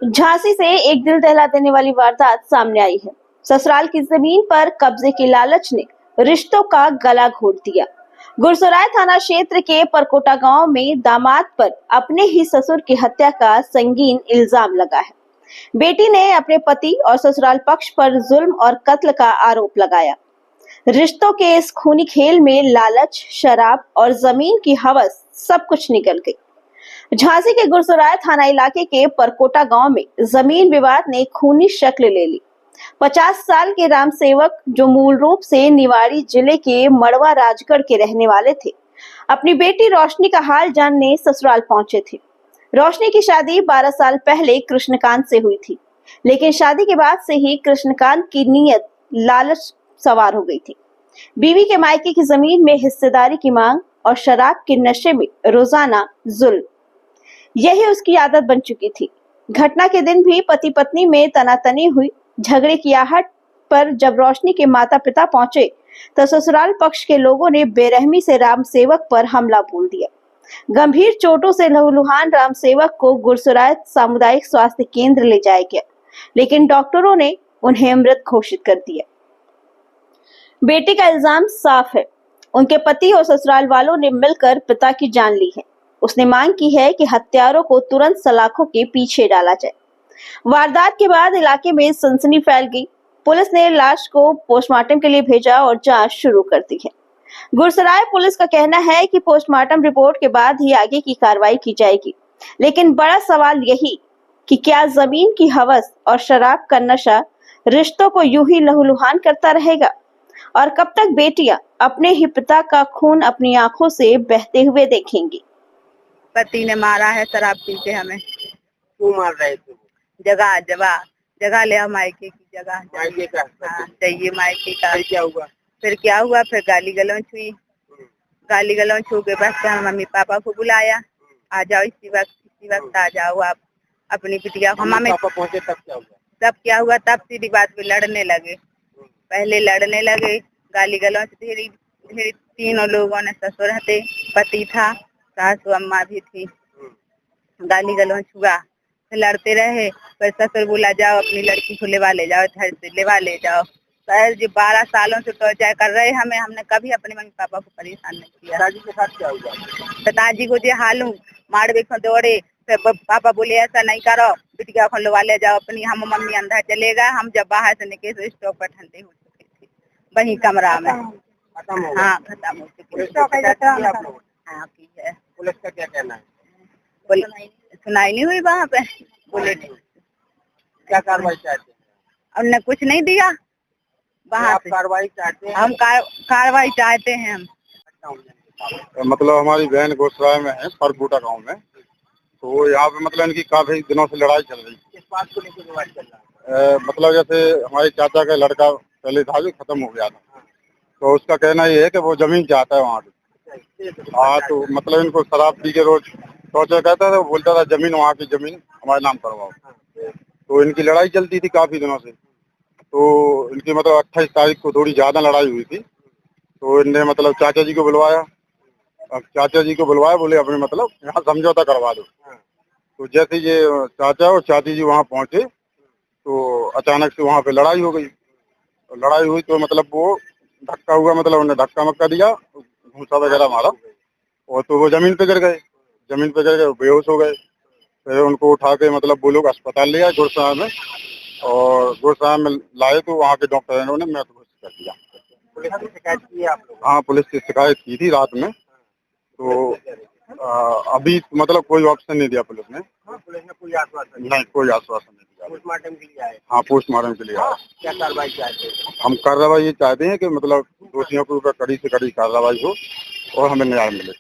झांसी से एक दिल दहला देने वाली वारदात सामने आई है। ससुराल की जमीन पर कब्जे की लालच ने रिश्तों का गला घोट दिया। गुरसराय थाना क्षेत्र के परकोटा गांव में दामाद पर अपने ही ससुर की हत्या का संगीन इल्जाम लगा है। बेटी ने अपने पति और ससुराल पक्ष पर जुल्म और कत्ल का आरोप लगाया। रिश्तों के इस खूनी खेल में लालच, शराब और जमीन की हवस सब कुछ निकल गई। झांसी के गुरसराय थाना इलाके के परकोटा गांव में जमीन विवाद ने खूनी शक्ल ले ली। 50 साल के राम सेवक, जो मूल रूप से निवाड़ी जिले के मड़वा राजगढ़ के रहने वाले थे, अपनी बेटी रोशनी का हाल जानने ससुराल पहुंचे थे। रोशनी की शादी 12 साल पहले कृष्णकांत से हुई थी, लेकिन शादी के बाद से ही कृष्णकांत की नीयत लालच सवार हो गई थी। बीवी के मायके की जमीन में हिस्सेदारी की मांग और शराब के नशे में रोजाना जुल्म, यही उसकी आदत बन चुकी थी। घटना के दिन भी पति पत्नी में तनातनी हुई। झगड़े की आहट पर जब रोशनी के माता पिता पहुंचे तो ससुराल पक्ष के लोगों ने बेरहमी से राम सेवक पर हमला बोल दिया। गंभीर चोटों से लहूलुहान राम सेवक को गुरसराय सामुदायिक स्वास्थ्य केंद्र ले जाया गया, लेकिन डॉक्टरों ने उन्हें मृत घोषित कर दिया। बेटी का इल्जाम साफ है, उनके पति और ससुराल वालों ने मिलकर पिता की जान ली है। उसने मांग की है कि हत्यारों को तुरंत सलाखों के पीछे डाला जाए। वारदात के बाद इलाके में सनसनी फैल गई। पुलिस ने लाश को पोस्टमार्टम के लिए भेजा और जांच शुरू कर दी है। गुरसराय पुलिस का कहना है कि पोस्टमार्टम रिपोर्ट के बाद ही आगे की कार्रवाई की जाएगी, लेकिन बड़ा सवाल यही कि क्या जमीन की हवस और शराब का नशा रिश्तों को यूं ही लहूलुहान करता रहेगा, और कब तक बेटियां अपने ही पिता का खून अपनी आंखों से बहते हुए देखेंगी। पति ने मारा है शराब पी के हमें। क्यों मार रहे थे? जगह जगह जगह ले मायके की जगह मायके का चाहिए मायके का। फिर क्या हुआ? फिर गाली गलौज हुई। गाली गलौज हो के बस मम्मी पापा को बुलाया, आ जाओ इसी वक्त आ जाओ आप अपनी बिटिया को। मम्मी पापा पहुंचे तब क्या हुआ? तब सीधी बात पे लड़ने लगे। पहले लड़ने लगे, गाली गलौज धीरे धीरे। तीनों लोगों ने, ससुर थे, पति था, सासू अम्मा भी थी। गाली गलौज हुआ, फिर लड़ते रहे। फिर ससुर बोला जाओ अपनी लड़की को लेवा ले जाओ, घर से लेवा ले जाओ। सर जी 12 सालों से टॉर्चर कर रहे हमें। हमने कभी अपने मम्मी पापा को परेशान नहीं किया। पिताजी के साथ क्या हुआ? पिताजी को जो हालू मारवे को दौड़े। फिर पापा बोले ऐसा नहीं करो, बिटिया को लेवा ले जाओ अपनी। हम मम्मी अंदर चलेगा। हम जब बाहर से निकले तो स्टॉप पर ठंडे हो चुके थे, वही कमरा में। हाँ, खत्म हो चुके। हाँ की है। पुलिस का क्या कहना है? सुनाई नहीं हुई वहाँ पे। बोले क्या कार्रवाई चाहते हैं? उनने कुछ नहीं दिया वहाँ से। कार्रवाई चाहते हैं? हम कार्रवाई चाहते हैं हम। मतलब हमारी बहन गुरसराय में है, परकोटा गांव में। तो यहाँ पे मतलब इनकी काफी दिनों से लड़ाई चल रही है। किस बात को लेकर विवाद चल रहा है? मतलब जैसे हमारे चाचा का लड़का पहले था जो खत्म हो गया था, तो उसका कहना ये है कि वो जमीन चाहता है वहाँ की। हाँ, तो मतलब इनको शराब पी के रोज टॉर्चर करता था। वो बोलता था जमीन, वहाँ की जमीन हमारे नाम करवाओ। तो इनकी लड़ाई चलती थी काफी दिनों से। तो इनकी मतलब 28 तारीख को थोड़ी ज्यादा लड़ाई हुई थी। तो इनने मतलब चाचा जी को बुलवाया। अब चाचा जी को बुलवाया, बोले अपने मतलब यहाँ समझौता करवा दो। तो जैसे ये चाचा और चाची जी वहाँ पहुंचे तो अचानक से वहाँ पे लड़ाई हो गई। लड़ाई हुई तो मतलब वो धक्का हुआ, मतलब उन्हें धक्का मक्का दिया, घूसा वगैरह मारा, और तो वो जमीन पे गिर गए। बेहोश हो गए। फिर उनको उठा के मतलब वो लोग अस्पताल ले आए गुरसराय में, और गुरसराय में लाए तो वहाँ के डॉक्टर ने मृत घोषित कर दिया। पुलिस की शिकायत की है आप लोग? हाँ, पुलिस की शिकायत की थी रात में। तो अभी मतलब कोई ऑप्शन नहीं दिया पुलिस ने। पुलिस ने कोई आश्वासन नहीं, कोई आश्वासन नहीं दिया। पोस्टमार्टम के लिए आए? हाँ, पोस्टमार्टम के लिए आए। क्या कार्रवाई चाहते हैं? हम कार्रवाई ये चाहते हैं कि मतलब दोषियों के ऊपर कड़ी से कड़ी कार्रवाई हो और हमें न्याय मिले।